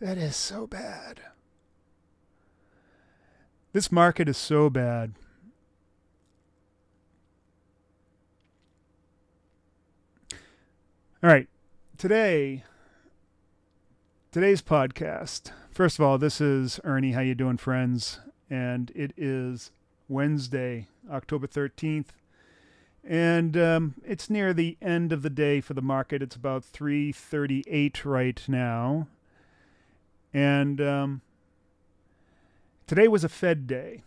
That is so bad. This market is so bad. All right. Today's podcast. First of all, this is Ernie. How you doing, friends? And it is Wednesday, October 13th. And it's near the end of the day for the market. It's about 3:38 right now. And today was a Fed day.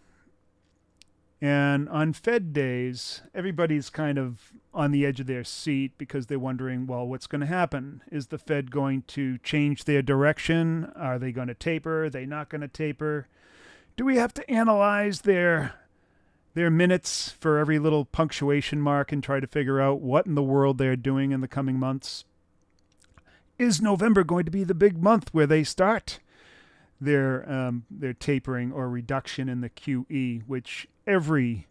And on Fed days, everybody's kind of on the edge of their seat because they're wondering, well, what's going to happen? Is the Fed going to change their direction? Are they going to taper? Are they not going to taper? Do we have to analyze their minutes for every little punctuation mark and try to figure out what in the world they're doing in the coming months? Is November going to be the big month where they start their tapering or reduction in the QE, which every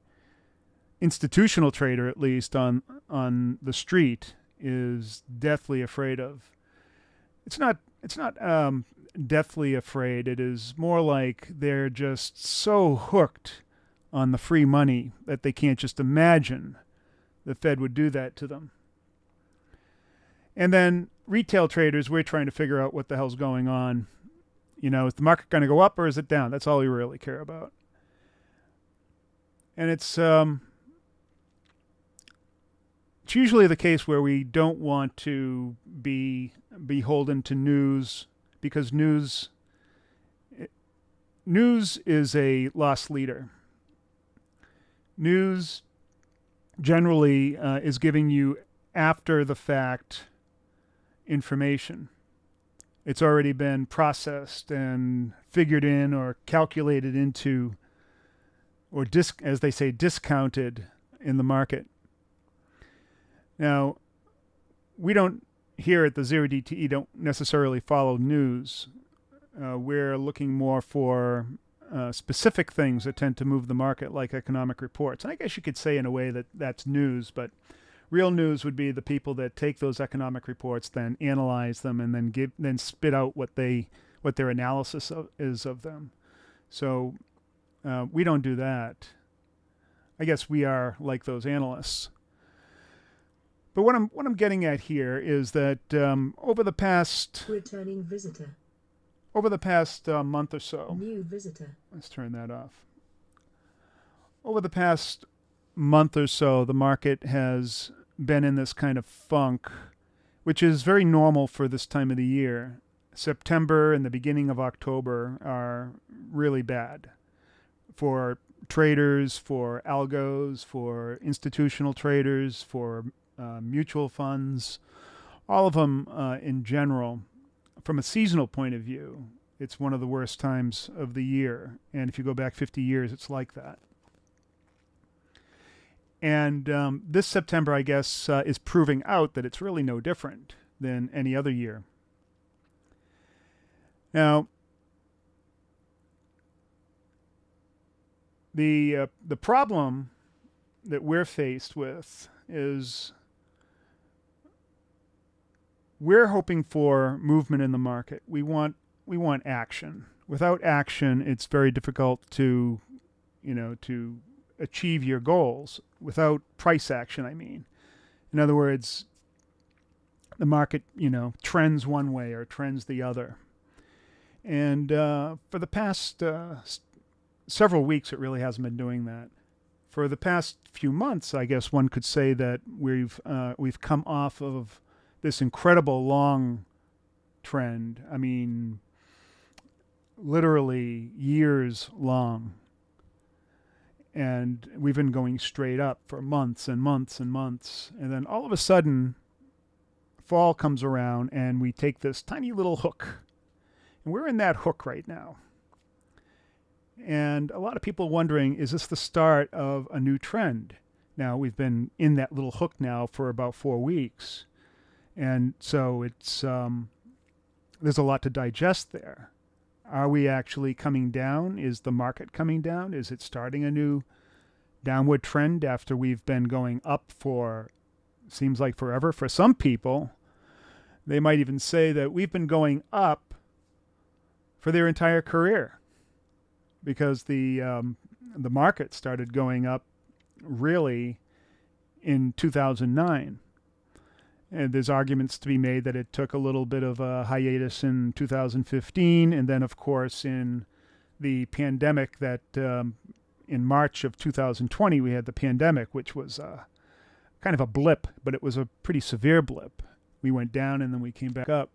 institutional trader, at least on the street, is deathly afraid of? It's not deathly afraid. It is more like they're just so hooked on the free money that they can't just imagine the Fed would do that to them. And then retail traders, we're trying to figure out what the hell's going on. You know, is the market going to go up or is it down? That's all we really care about. And it's usually the case where we don't want to be beholden to news, because news is a lost leader. News generally is giving you after the fact information. It's already been processed and figured in or calculated into, or as they say, discounted in the market. Now, we don't, here at the 0DTE, don't necessarily follow news. We're looking more for specific things that tend to move the market, like economic reports. And I guess you could say in a way that that's news, but real news would be the people that take those economic reports, then analyze them, and then spit out what their analysis is of them. So we don't do that. I guess we are like those analysts. But what I'm getting at here is that over the past returning visitor. Over the past month or so, new visitor. Let's turn that off. Over the past month or so, the market has been in this kind of funk, which is very normal for this time of the year. September and the beginning of October are really bad for traders, for algos, for institutional traders, for mutual funds, all of them in general. From a seasonal point of view, it's one of the worst times of the year. And if you go back 50 years, it's like that. And this September, I guess, is proving out that it's really no different than any other year. Now, the problem that we're faced with is we're hoping for movement in the market. We want action. Without action, it's very difficult to achieve your goals. Without price action, I mean. In other words, the market, trends one way or trends the other. And for the past several weeks, it really hasn't been doing that. For the past few months, I guess one could say that we've come off of this incredible long trend. I mean, literally years long. And we've been going straight up for months and months and months. And then all of a sudden, fall comes around and we take this tiny little hook. And we're in that hook right now. And a lot of people wondering, is this the start of a new trend? Now, we've been in that little hook now for about 4 weeks. And so it's there's a lot to digest there. Are we actually coming down? Is the market coming down? Is it starting a new downward trend after we've been going up for, seems like forever? For some people, they might even say that we've been going up for their entire career, because the market started going up really in 2009. And there's arguments to be made that it took a little bit of a hiatus in 2015, and then, of course, in the pandemic that in March of 2020, we had the pandemic, which was kind of a blip, but it was a pretty severe blip. We went down and then we came back up.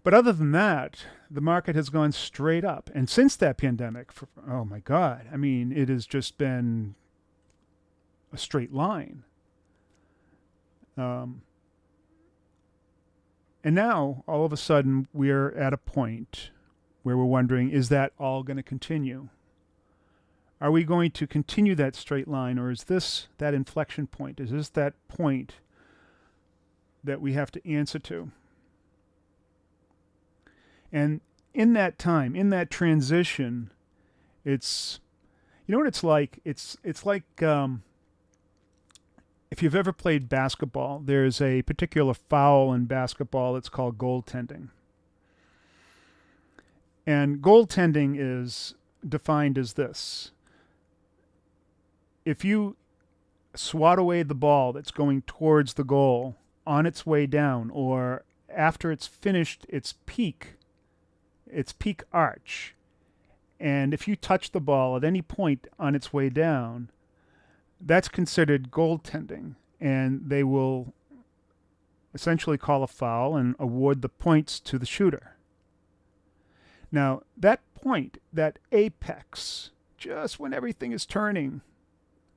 But other than that, the market has gone straight up. And since that pandemic, oh my God, I mean, it has just been a straight line. And now, all of a sudden, we're at a point where we're wondering, is that all going to continue? Are we going to continue that straight line, or is this that inflection point? Is this that point that we have to answer to? And in that time, in that transition, it's, you know what it's like? It's like if you've ever played basketball, there's a particular foul in basketball that's called goaltending. And goaltending is defined as this. If you swat away the ball that's going towards the goal on its way down, or after it's finished its peak arch, and if you touch the ball at any point on its way down, that's considered goaltending, and they will essentially call a foul and award the points to the shooter. Now, that point, that apex, just when everything is turning,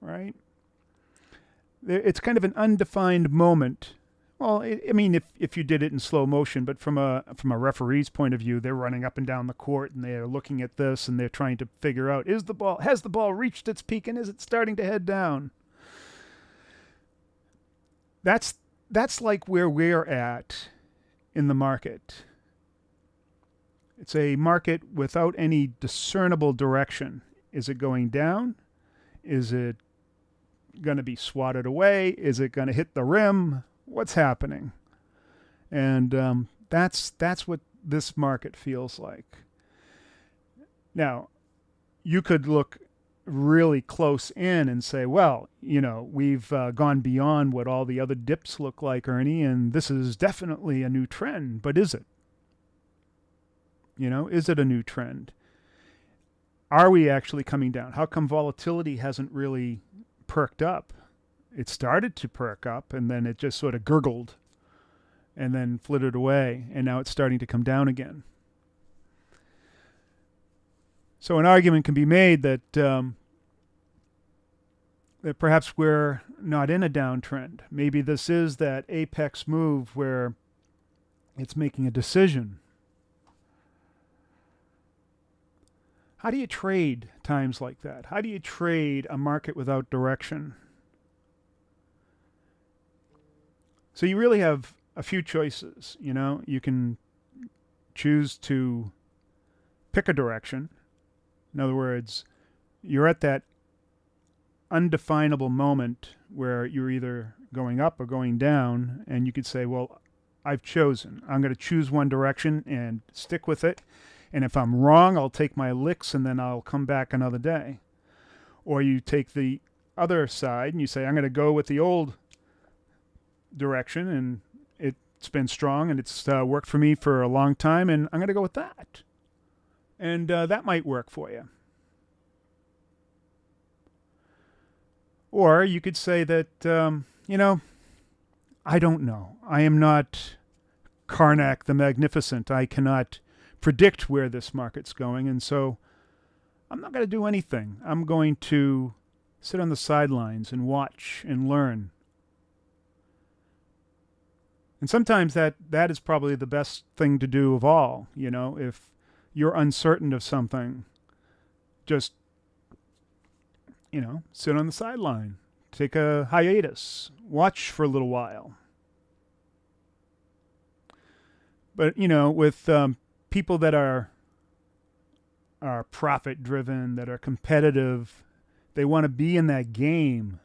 right? It's kind of an undefined moment. Well, I mean, if you did it in slow motion, but from a referee's point of view, they're running up and down the court and they're looking at this and they're trying to figure out, has the ball reached its peak, and is it starting to head down? That's like where we're at in the market. It's a market without any discernible direction. Is it going down? Is it going to be swatted away? Is it going to hit the rim? What's happening? And that's what this market feels like. Now, you could look really close in and say, well, we've gone beyond what all the other dips look like, Ernie, and this is definitely a new trend. But is it? Is it a new trend? Are we actually coming down? How come volatility hasn't really perked up? It started to perk up, and then it just sort of gurgled and then flitted away, and now it's starting to come down again. So an argument can be made that that perhaps we're not in a downtrend. Maybe this is that apex move where it's making a decision. How do you trade times like that? How do you trade a market without direction? So you really have a few choices. You can choose to pick a direction. In other words, you're at that undefinable moment where you're either going up or going down, and you could say, well, I've chosen. I'm going to choose one direction and stick with it. And if I'm wrong, I'll take my licks and then I'll come back another day. Or you take the other side and you say, I'm going to go with the old direction, and it's been strong and it's worked for me for a long time, and I'm going to go with that. And that might work for you. Or you could say that, I don't know. I am not Karnak the Magnificent. I cannot predict where this market's going, and so I'm not going to do anything. I'm going to sit on the sidelines and watch and learn. And sometimes that is probably the best thing to do of all. If you're uncertain of something, just sit on the sideline, take a hiatus, watch for a little while. But with people that are profit driven, that are competitive, they want to be in that game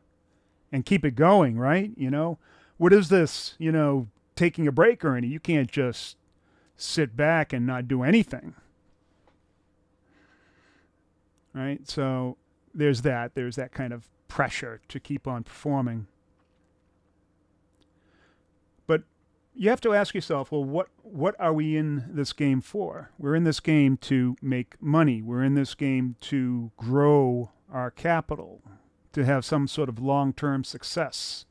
and keep it going, right? What is this, taking a break, Ernie? You can't just sit back and not do anything. Right? So there's that kind of pressure to keep on performing. But you have to ask yourself, well, what are we in this game for? We're in this game to make money. We're in this game to grow our capital, to have some sort of long-term success.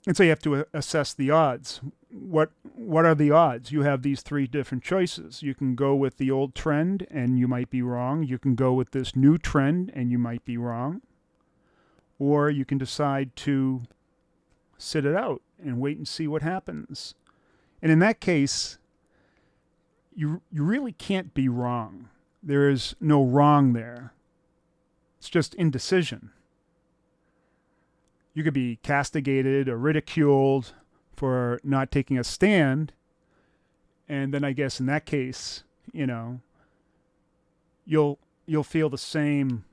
And so you have to assess the odds. What are the odds? You have these three different choices. You can go with the old trend and you might be wrong. You can go with this new trend and you might be wrong. Or you can decide to sit it out and wait and see what happens. And in that case, you really can't be wrong. There is no wrong there. It's just indecision. You could be castigated or ridiculed for not taking a stand. And then I guess in that case, you'll feel the same,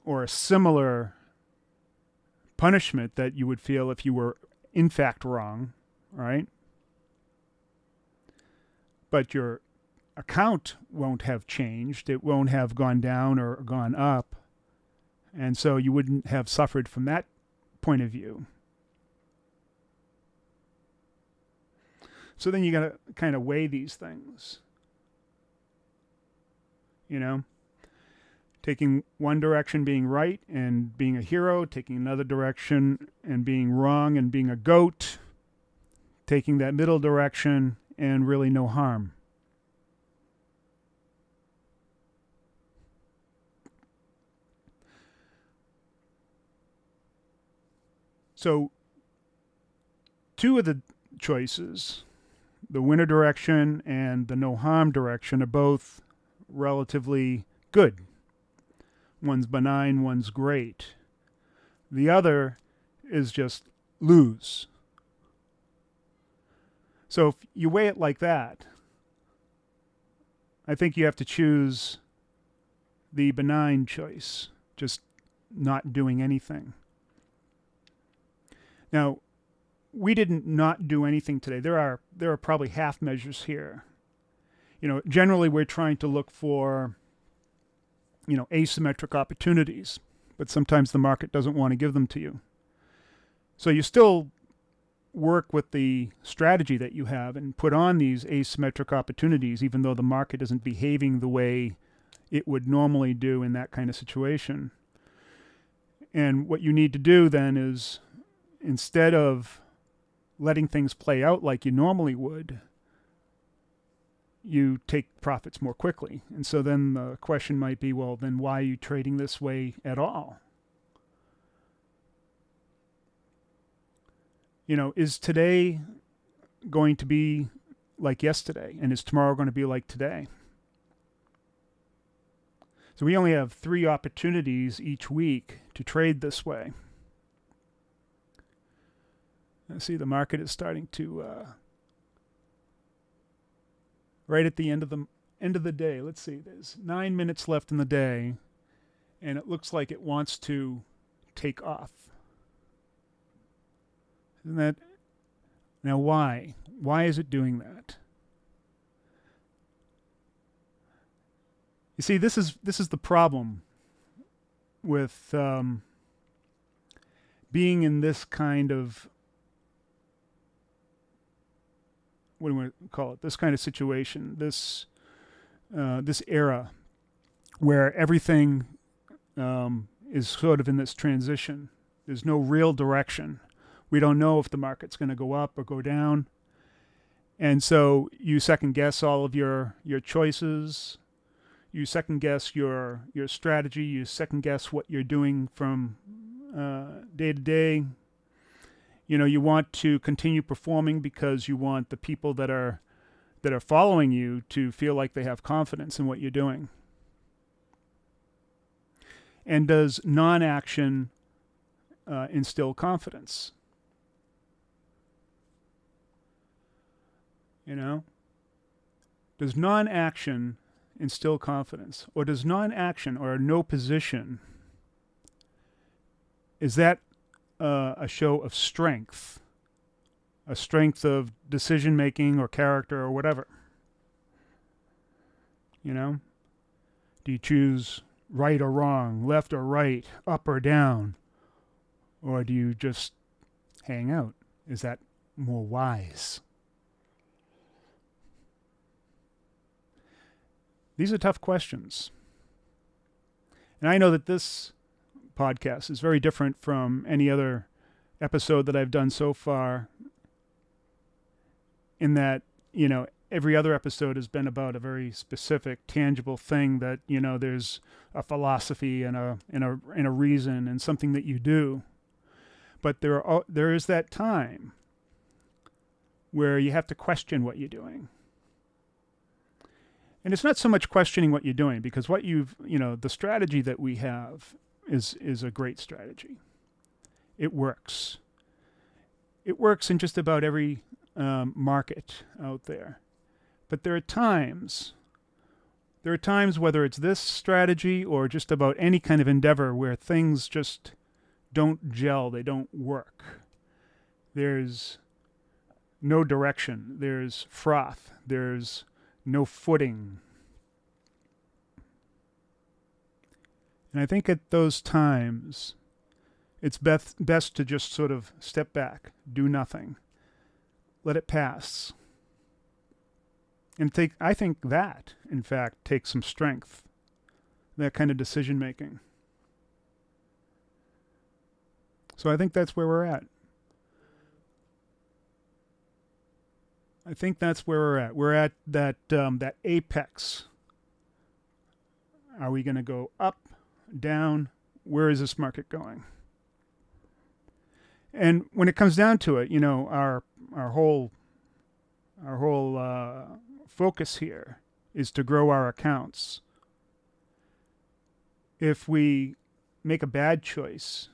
or a similar punishment that you would feel if you were in fact wrong, right? But your account won't have changed. It won't have gone down or gone up. And so you wouldn't have suffered from that point of view. So then you got to kind of weigh these things. Taking one direction being right and being a hero, taking another direction and being wrong and being a goat, taking that middle direction and really no harm. So two of the choices, the winner direction and the no harm direction, are both relatively good. One's benign, one's great. The other is just lose. So if you weigh it like that, I think you have to choose the benign choice, just not doing anything. Now, we didn't not do anything today. There are probably half measures here. Generally we're trying to look for asymmetric opportunities, but sometimes the market doesn't want to give them to you. So you still work with the strategy that you have and put on these asymmetric opportunities, even though the market isn't behaving the way it would normally do in that kind of situation. And what you need to do then is, instead of letting things play out like you normally would, you take profits more quickly. And so then the question might be, well, then why are you trading this way at all? Is today going to be like yesterday? And is tomorrow going to be like today? So we only have 3 opportunities each week to trade this way. See, the market is starting to right at the end of the day. Let's see, there's 9 minutes left in the day, and it looks like it wants to take off. Isn't that? Now why? Why is it doing that? You see, this is the problem with being in this kind of, what do we call it? This kind of situation, this era, where everything is sort of in this transition. There's no real direction. We don't know if the market's going to go up or go down, and so you second guess all of your choices. You second guess your strategy. You second guess what you're doing from day to day. You want to continue performing because you want the people that are following you to feel like they have confidence in what you're doing. And does non-action instill confidence? Does non-action instill confidence? Or does non-action or no position is that a show of strength, a strength of decision making or character or whatever? You know, do you choose right or wrong, left or right, up or down, or do you just hang out? Is that more wise? These are tough questions. And I know that this podcast is very different from any other episode that I've done so far, in that, every other episode has been about a very specific, tangible thing that, there's a philosophy and a reason and something that you do. But there is that time where you have to question what you're doing. And it's not so much questioning what you're doing, because the strategy that we have is a great strategy. It works. It works in just about every market out there. But there are times, whether it's this strategy or just about any kind of endeavor, where things just don't gel, they don't work. There's no direction, there's froth, there's no footing. And I think at those times, it's best to just sort of step back, do nothing, let it pass. And I think that, in fact, takes some strength, that kind of decision making. So I think that's where we're at. We're at that apex. Are we going to go up, down? Where is this market going? And when it comes down to it, our whole focus here is to grow our accounts. If we make a bad choice,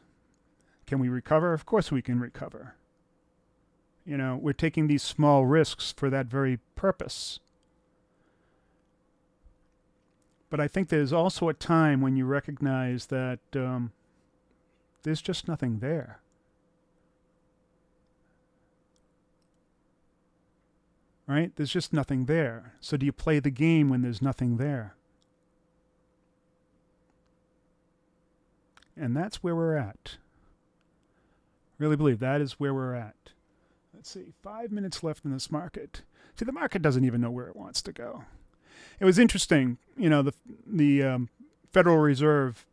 can we recover? Of course we can recover. We're taking these small risks for that very purpose. But I think there's also a time when you recognize that there's just nothing there. Right? There's just nothing there. So do you play the game when there's nothing there? And that's where we're at. Really believe that is where we're at. Let's see, 5 minutes left in this market. See, the market doesn't even know where it wants to go. It was interesting, the Federal Reserve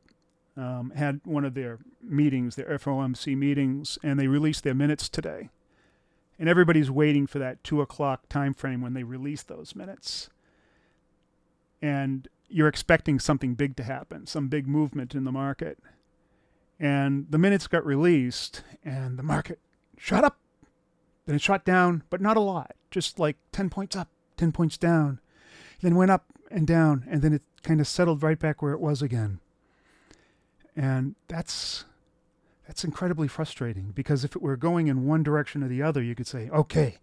had one of their meetings, their FOMC meetings, and they released their minutes today. And everybody's waiting for that 2 o'clock time frame when they release those minutes. And you're expecting something big to happen, some big movement in the market. And the minutes got released, and the market shot up. Then it shot down, but not a lot, just like 10 points up, 10 points down. Then went up and down, and then it kind of settled right back where it was again. And that's incredibly frustrating, because if it were going in one direction or the other, you could say, okay,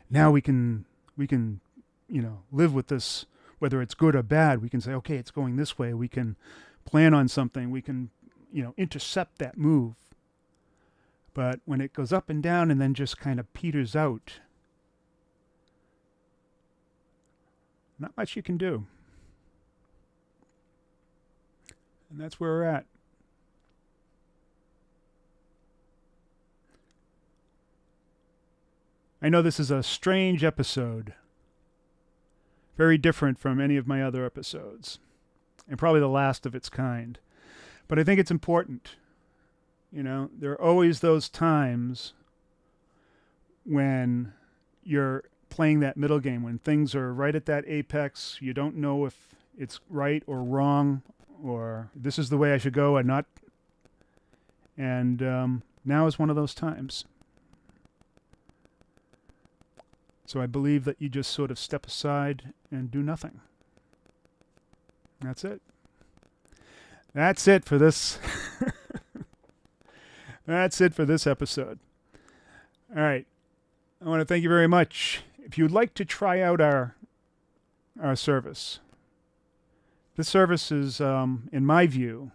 now we can live with this, whether it's good or bad. We can say, okay, it's going this way. We can plan on something. We can, intercept that move. But when it goes up and down and then just kind of peters out, not much you can do. And that's where we're at. I know this is a strange episode, very different from any of my other episodes, and probably the last of its kind. But I think it's important. There are always those times when you're playing that middle game, when things are right at that apex. You don't know if it's right or wrong, or this is the way I should go and not. And now is one of those times. So I believe that you just sort of step aside and do nothing. That's it. That's it for this. That's it for this episode. All right. I want to thank you very much. If you'd like to try out our service, this service is, in my view,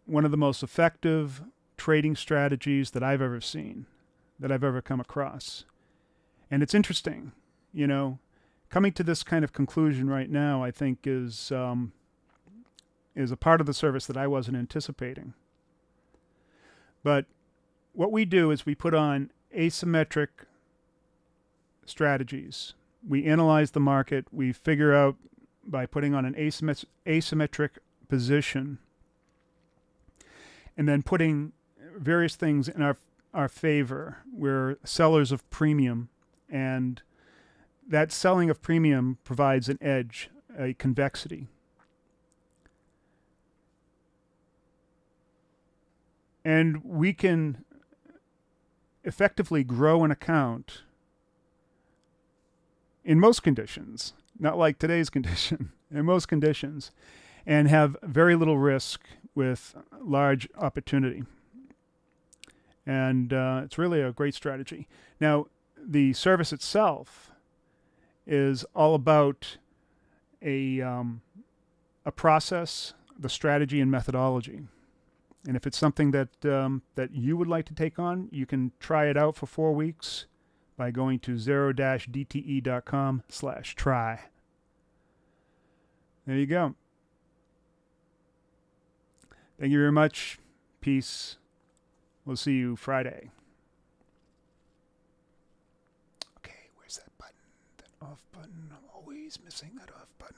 one of the most effective trading strategies that I've ever seen, that I've ever come across. And it's interesting, coming to this kind of conclusion right now, I think is a part of the service that I wasn't anticipating. But what we do is we put on asymmetric strategies. We analyze the market. We figure out by putting on an asymmetric position and then putting various things in our favor. We're sellers of premium, and that selling of premium provides an edge, a convexity. And we can effectively grow an account in most conditions, not like today's condition, in most conditions, and have very little risk with large opportunity. And it's really a great strategy. Now, the service itself is all about a process, the strategy and methodology. And if it's something that you would like to take on, you can try it out for 4 weeks by going to 0-dte.com/try. There you go. Thank you very much. Peace. We'll see you Friday. Okay, where's that button? That off button. I'm always missing that off button.